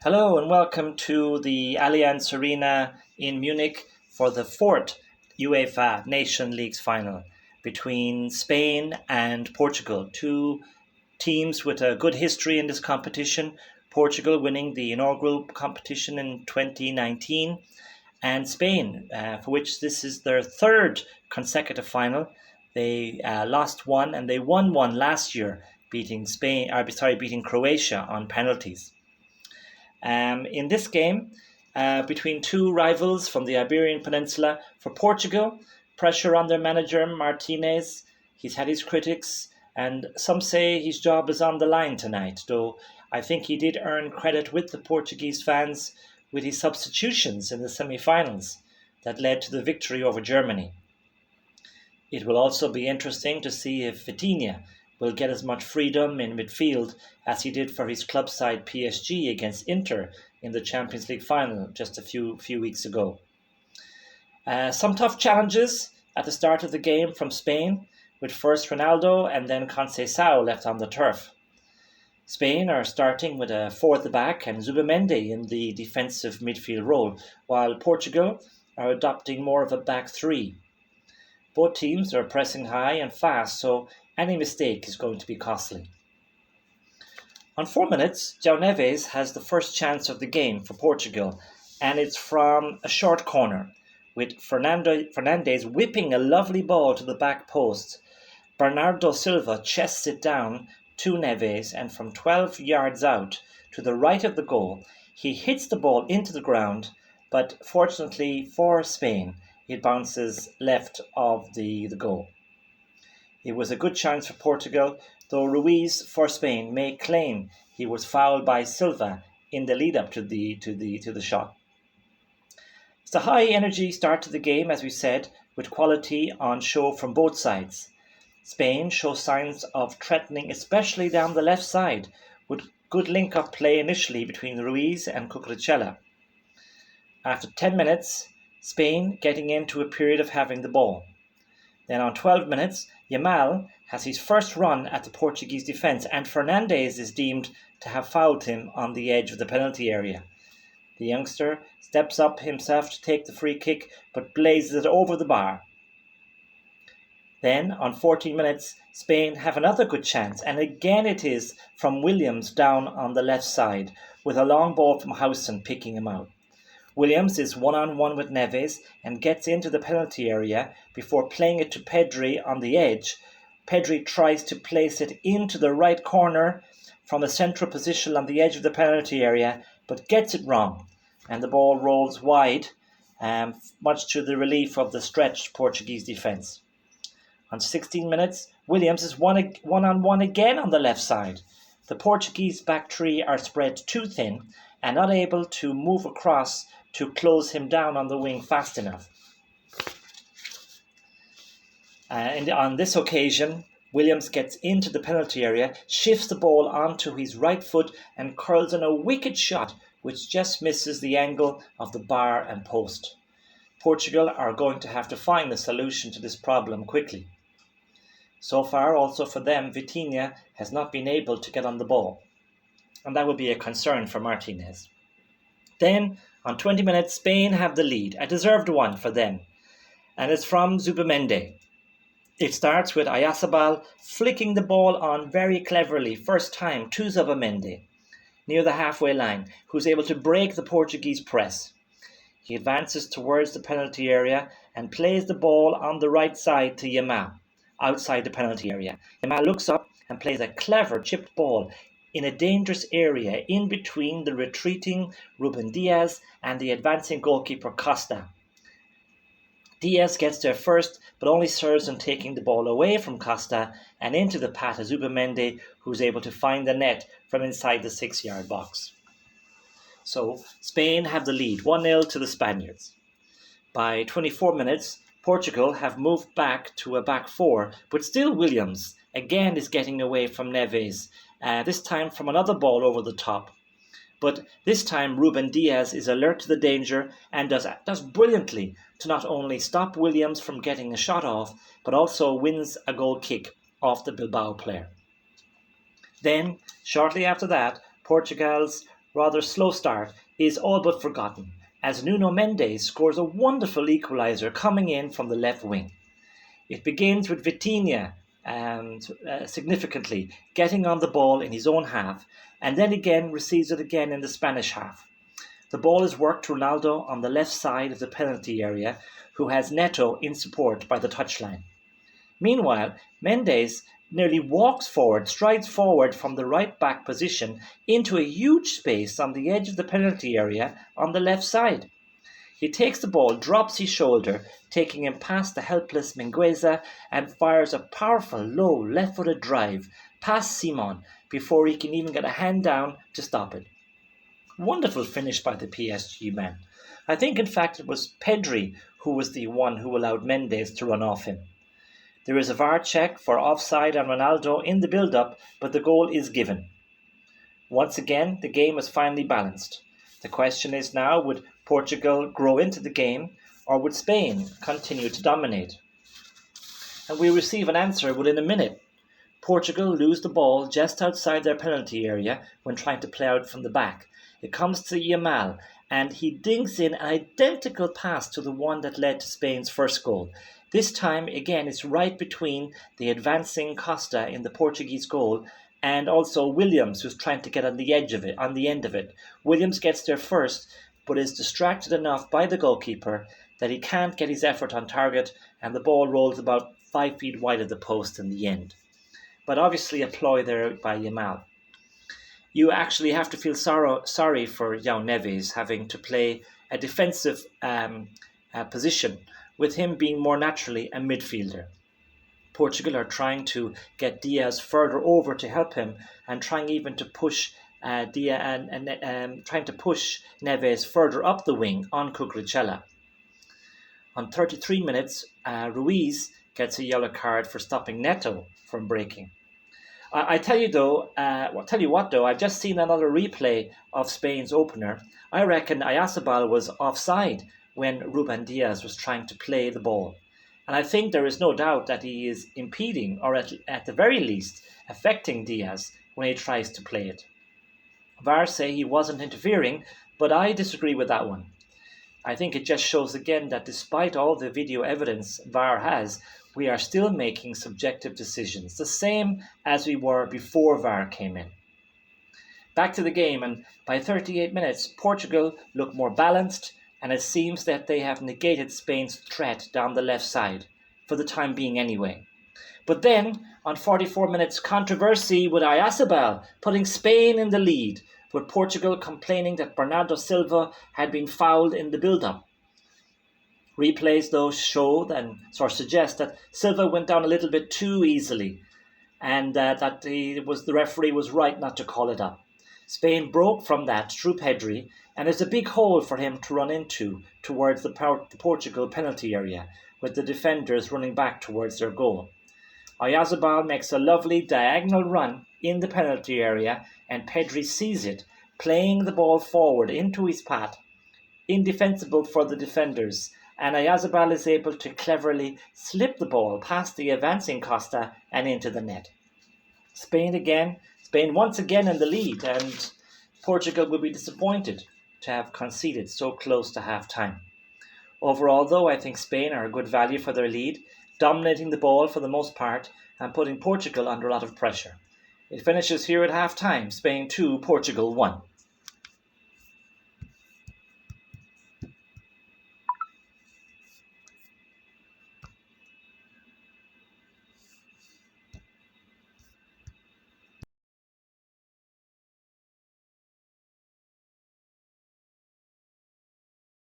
Hello and welcome to the Allianz Arena in Munich for the fourth UEFA Nation Leagues final between Spain and Portugal. Two teams with a good history in this competition. Portugal winning the inaugural competition in 2019 and Spain, for which this is their third consecutive final. They lost one and they won one last year, beating Croatia on penalties. In this game, between two rivals from the Iberian Peninsula, for Portugal, pressure on their manager Martinez. He's had his critics, and some say his job is on the line tonight, though I think he did earn credit with the Portuguese fans with his substitutions in the semi-finals that led to the victory over Germany. It will also be interesting to see if Vitinha will get as much freedom in midfield as he did for his club side PSG against Inter in the Champions League final just a few weeks ago. Some tough challenges at the start of the game from Spain, with first Ronaldo and then Conceição left on the turf. Spain are starting with a four at the back and Zubimendi in the defensive midfield role, while Portugal are adopting more of a back three. Both teams are pressing high and fast, so any mistake is going to be costly. On 4 minutes, João Neves has the first chance of the game for Portugal, and it's from a short corner, with Fernandes whipping a lovely ball to the back post. Bernardo Silva chests it down to Neves, and from 12 yards out to the right of the goal, he hits the ball into the ground, but fortunately for Spain, it bounces left of the goal. It was a good chance for Portugal, though Ruiz for Spain may claim he was fouled by Silva in the lead up to the shot. It's a high energy start to the game, as we said, with quality on show from both sides. Spain shows signs of threatening, especially down the left side, with good link-up play initially between Ruiz and Cucurella. After 10 minutes, Spain getting into a period of having the ball. Then on 12 minutes, Yamal has his first run at the Portuguese defence, and Fernandes is deemed to have fouled him on the edge of the penalty area. The youngster steps up himself to take the free kick, but blazes it over the bar. Then, on 14 minutes, Spain have another good chance, and again it is from Williams down on the left side, with a long ball from Howson picking him out. Williams is one-on-one with Neves and gets into the penalty area before playing it to Pedri on the edge. Pedri tries to place it into the right corner from a central position on the edge of the penalty area, but gets it wrong, and the ball rolls wide, much to the relief of the stretched Portuguese defence. On 16 minutes, Williams is one-on-one again on the left side. The Portuguese back three are spread too thin and not able to move across to close him down on the wing fast enough. And on this occasion, Williams gets into the penalty area, shifts the ball onto his right foot and curls in a wicked shot which just misses the angle of the bar and post. Portugal are going to have to find a solution to this problem quickly. So far, also for them, Vitinha has not been able to get on the ball, and that would be a concern for Martinez. Then, on 20 minutes, Spain have the lead, a deserved one for them, and it's from Zubimendi. It starts with Oyarzabal flicking the ball on very cleverly, first time, to Zubimendi, near the halfway line, who's able to break the Portuguese press. He advances towards the penalty area and plays the ball on the right side to Yamal, outside the penalty area. Yamal looks up and plays a clever chipped ball in a dangerous area in between the retreating Ruben Dias and the advancing goalkeeper Costa. Diaz gets there first, but only serves in taking the ball away from Costa and into the path of Zubimendi, who's able to find the net from inside the 6-yard box. So Spain have the lead, 1-0 to the Spaniards. By 24 minutes, Portugal have moved back to a back four, but still Williams again is getting away from Neves, this time from another ball over the top. But this time Ruben Dias is alert to the danger and does brilliantly to not only stop Williams from getting a shot off, but also wins a goal kick off the Bilbao player. Then, shortly after that, Portugal's rather slow start is all but forgotten, as Nuno Mendes scores a wonderful equaliser coming in from the left wing. It begins with Vitinha significantly getting on the ball in his own half, and then again receives it again in the Spanish half. The ball is worked to Ronaldo on the left side of the penalty area, who has Neto in support by the touchline. Meanwhile, Mendes nearly walks forward, strides forward from the right back position into a huge space on the edge of the penalty area on the left side. He takes the ball, drops his shoulder, taking him past the helpless Mingueza, and fires a powerful, low, left-footed drive past Simon before he can even get a hand down to stop it. Wonderful finish by the PSG man. I think, in fact, it was Pedri who was the one who allowed Mendes to run off him. There is a VAR check for offside on Ronaldo in the build-up, but the goal is given. Once again, the game is finally balanced. The question is now, would Portugal grow into the game, or would Spain continue to dominate? And we receive an answer within a minute. Portugal lose the ball just outside their penalty area when trying to play out from the back. It comes to Yamal, and he dinks in an identical pass to the one that led to Spain's first goal. This time, again, it's right between the advancing Costa in the Portuguese goal and also Williams, who's trying to get on the end of it. Williams gets there first, but is distracted enough by the goalkeeper that he can't get his effort on target, and the ball rolls about 5 feet wide of the post in the end. But obviously a ploy there by Yamal. You actually have to feel sorry for João Neves having to play a defensive position, with him being more naturally a midfielder. Portugal are trying to get Diaz further over to help him, and trying even to push trying to push Neves further up the wing on Cucurella. On 33 minutes, Ruiz gets a yellow card for stopping Neto from breaking. I tell you what though, I've just seen another replay of Spain's opener. I reckon Oyarzabal was offside when Ruben Diaz was trying to play the ball. And I think there is no doubt that he is impeding, or at the very least, affecting Diaz when he tries to play it. VAR say he wasn't interfering, but I disagree with that one. I think it just shows again that despite all the video evidence VAR has, we are still making subjective decisions, the same as we were before VAR came in. Back to the game, and by 38 minutes, Portugal look more balanced, and it seems that they have negated Spain's threat down the left side, for the time being anyway. But then, on 44 minutes, controversy with Oyarzabal putting Spain in the lead, with Portugal complaining that Bernardo Silva had been fouled in the build-up. Replays, though, show and sort of suggest that Silva went down a little bit too easily, and that the referee was right not to call it up. Spain broke from that through Pedri, and there's a big hole for him to run into towards the Portugal penalty area, with the defenders running back towards their goal. Oyarzabal makes a lovely diagonal run in the penalty area, and Pedri sees it, playing the ball forward into his path, indefensible for the defenders, and Oyarzabal is able to cleverly slip the ball past the advancing Costa and into the net. Spain once again in the lead, and Portugal will be disappointed to have conceded so close to half-time. Overall, though, I think Spain are a good value for their lead, dominating the ball for the most part and putting Portugal under a lot of pressure. It finishes here at half-time, Spain 2, Portugal 1.